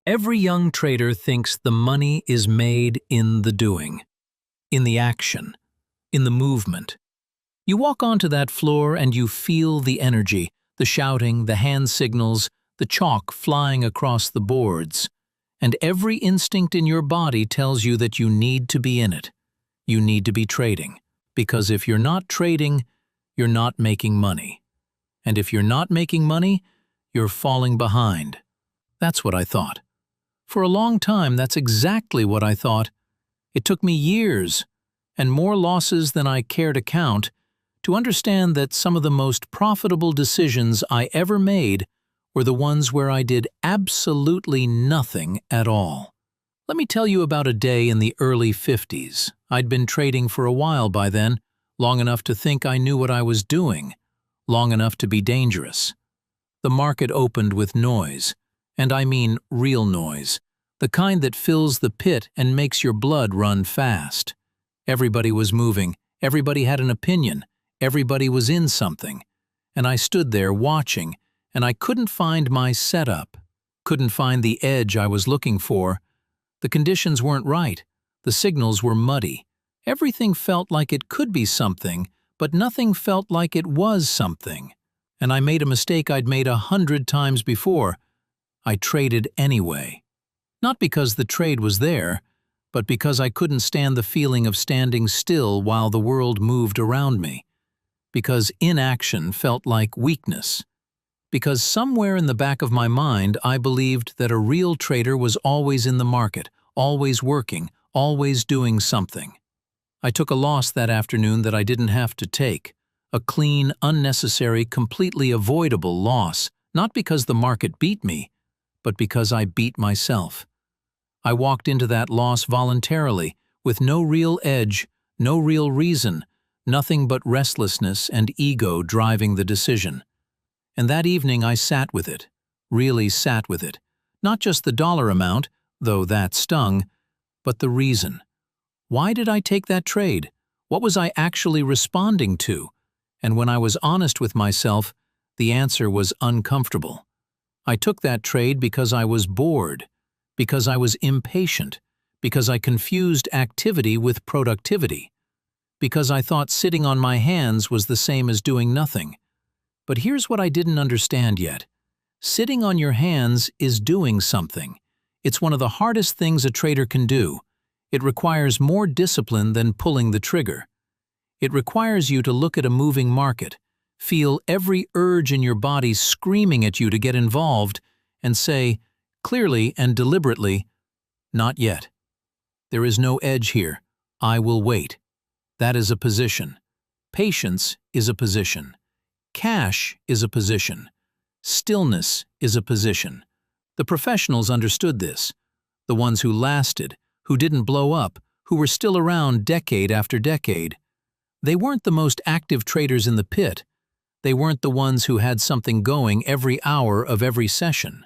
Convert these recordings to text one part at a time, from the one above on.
Every young trader thinks the money is made in the doing, in the action, in the movement. You walk onto that floor and you feel the energy, the shouting, the hand signals, the chalk flying across the boards. And every instinct in your body tells you that you need to be in it. You need to be trading. Because if you're not trading, you're not making money. And if you're not making money, you're falling behind. That's what I thought. For a long time, that's exactly what I thought. It took me years, and more losses than I care to count, to understand that some of the most profitable decisions I ever made were the ones where I did absolutely nothing at all. Let me tell you about a day in the early 50s. I'd been trading for a while by then, long enough to think I knew what I was doing, long enough to be dangerous. The market opened with noise, and I mean real noise, the kind that fills the pit and makes your blood run fast. Everybody was moving, everybody had an opinion, everybody was in something, and I stood there watching, and I couldn't find my setup, couldn't find the edge I was looking for. The conditions weren't right, the signals were muddy. Everything felt like it could be something, but nothing felt like it was something. And I made a mistake I'd made 100 times before. I traded anyway. Not because the trade was there, but because I couldn't stand the feeling of standing still while the world moved around me. Because inaction felt like weakness. Because somewhere in the back of my mind I believed that a real trader was always in the market, always working, always doing something. I took a loss that afternoon that I didn't have to take. A clean, unnecessary, completely avoidable loss, not because the market beat me, but because I beat myself. I walked into that loss voluntarily, with no real edge, no real reason, nothing but restlessness and ego driving the decision. And that evening I sat with it, really sat with it. Not just the dollar amount, though that stung, but the reason. Why did I take that trade? What was I actually responding to? And when I was honest with myself, the answer was uncomfortable. I took that trade because I was bored, because I was impatient, because I confused activity with productivity, because I thought sitting on my hands was the same as doing nothing. But here's what I didn't understand yet. Sitting on your hands is doing something. It's one of the hardest things a trader can do. It requires more discipline than pulling the trigger. It requires you to look at a moving market, feel every urge in your body screaming at you to get involved, and say, clearly and deliberately, not yet. There is no edge here. I will wait. That is a position. Patience is a position. Cash is a position. Stillness is a position. The professionals understood this. The ones who lasted, who didn't blow up, who were still around decade after decade. They weren't the most active traders in the pit. They weren't the ones who had something going every hour of every session.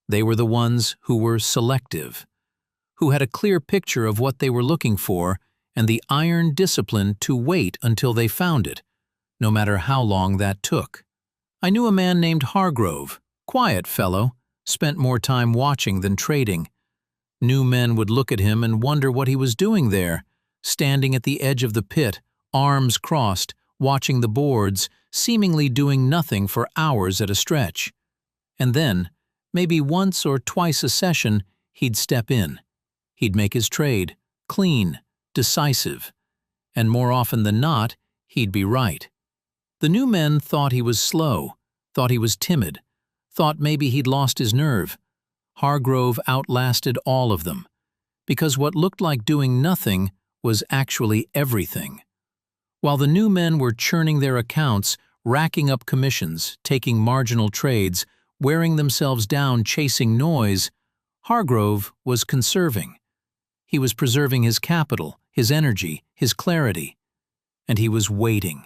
They were the ones who were selective, who had a clear picture of what they were looking for and the iron discipline to wait until they found it, no matter how long that took. I knew a man named Hargrove, quiet fellow, spent more time watching than trading. New men would look at him and wonder what he was doing there, standing at the edge of the pit, arms crossed, watching the boards, seemingly doing nothing for hours at a stretch. And then, maybe once or twice a session, he'd step in. He'd make his trade, clean, decisive. And more often than not, he'd be right. The new men thought he was slow, thought he was timid, thought maybe he'd lost his nerve. Hargrove outlasted all of them, because what looked like doing nothing was actually everything. While the new men were churning their accounts, racking up commissions, taking marginal trades, wearing themselves down chasing noise, Hargrove was conserving. He was preserving his capital, his energy, his clarity. And he was waiting.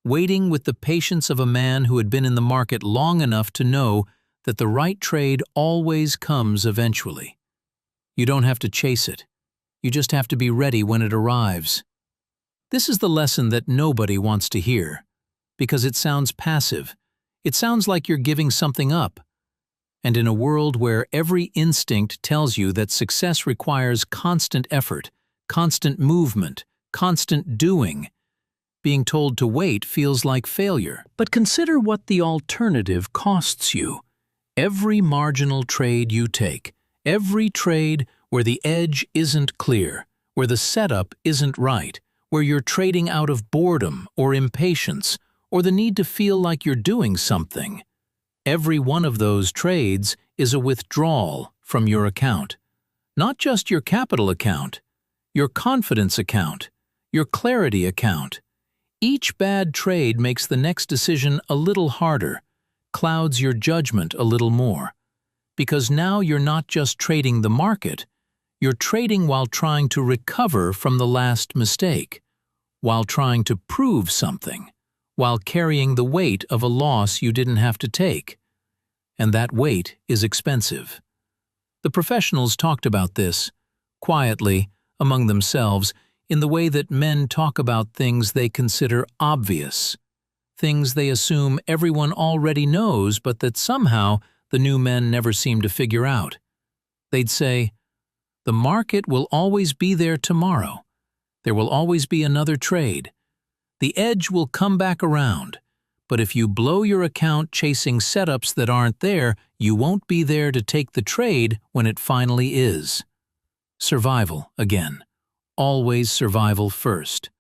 Waiting with the patience of a man who had been in the market long enough to know that the right trade always comes eventually. You don't have to chase it. You just have to be ready when it arrives. This is the lesson that nobody wants to hear, because it sounds passive. It sounds like you're giving something up. And in a world where every instinct tells you that success requires constant effort, constant movement, constant doing, being told to wait feels like failure. But consider what the alternative costs you. Every marginal trade you take, every trade where the edge isn't clear, where the setup isn't right, where you're trading out of boredom or impatience or the need to feel like you're doing something. Every one of those trades is a withdrawal from your account. Not just your capital account, your confidence account, your clarity account. Each bad trade makes the next decision a little harder, clouds your judgment a little more. Because now you're not just trading the market, you're trading while trying to recover from the last mistake, while trying to prove something, while carrying the weight of a loss you didn't have to take. And that weight is expensive. The professionals talked about this, quietly, among themselves, in the way that men talk about things they consider obvious, things they assume everyone already knows but that somehow the new men never seem to figure out. They'd say, "The market will always be there tomorrow. There will always be another trade. The edge will come back around, but if you blow your account chasing setups that aren't there, you won't be there to take the trade when it finally is." Survival again. Always survival first.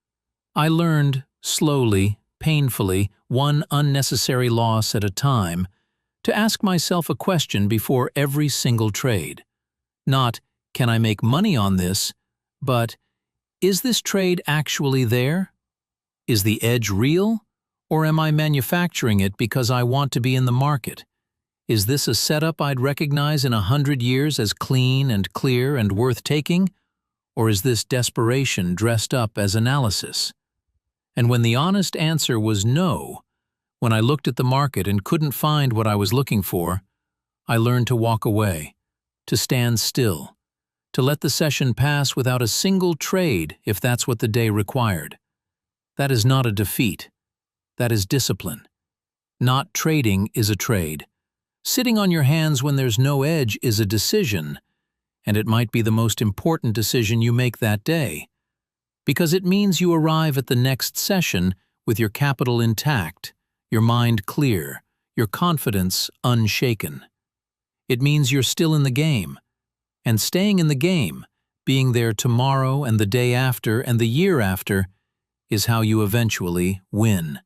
I learned, slowly, painfully, one unnecessary loss at a time, to ask myself a question before every single trade. Not, can I make money on this, but, is this trade actually there? Is the edge real, or am I manufacturing it because I want to be in the market? Is this a setup I'd recognize in 100 years as clean and clear and worth taking? Or is this desperation dressed up as analysis? And when the honest answer was no, when I looked at the market and couldn't find what I was looking for, I learned to walk away, to stand still, to let the session pass without a single trade if that's what the day required. That is not a defeat. That is discipline. Not trading is a trade. Sitting on your hands when there's no edge is a decision, and it might be the most important decision you make that day, because it means you arrive at the next session with your capital intact, your mind clear, your confidence unshaken. It means you're still in the game, and staying in the game, being there tomorrow and the day after and the year after, is how you eventually win.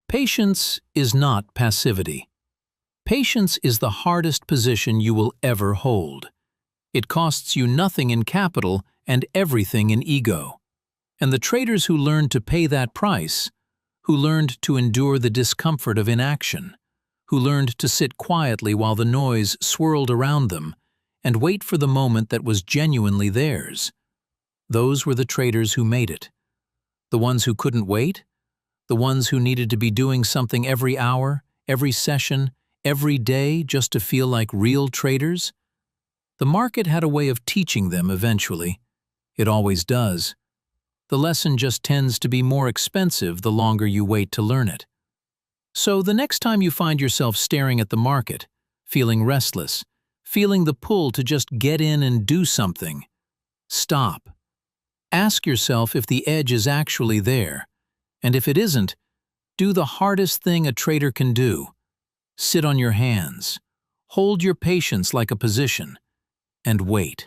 Patience is not passivity. Patience is the hardest position you will ever hold. It costs you nothing in capital and everything in ego. And the traders who learned to pay that price, who learned to endure the discomfort of inaction, who learned to sit quietly while the noise swirled around them and wait for the moment that was genuinely theirs, those were the traders who made it. The ones who couldn't wait, the ones who needed to be doing something every hour, every session, every day just to feel like real traders, the market had a way of teaching them eventually. It always does. The lesson just tends to be more expensive the longer you wait to learn it. So the next time you find yourself staring at the market, feeling restless, feeling the pull to just get in and do something, stop. Ask yourself if the edge is actually there, and if it isn't, do the hardest thing a trader can do. Sit on your hands, hold your patience like a position, and wait.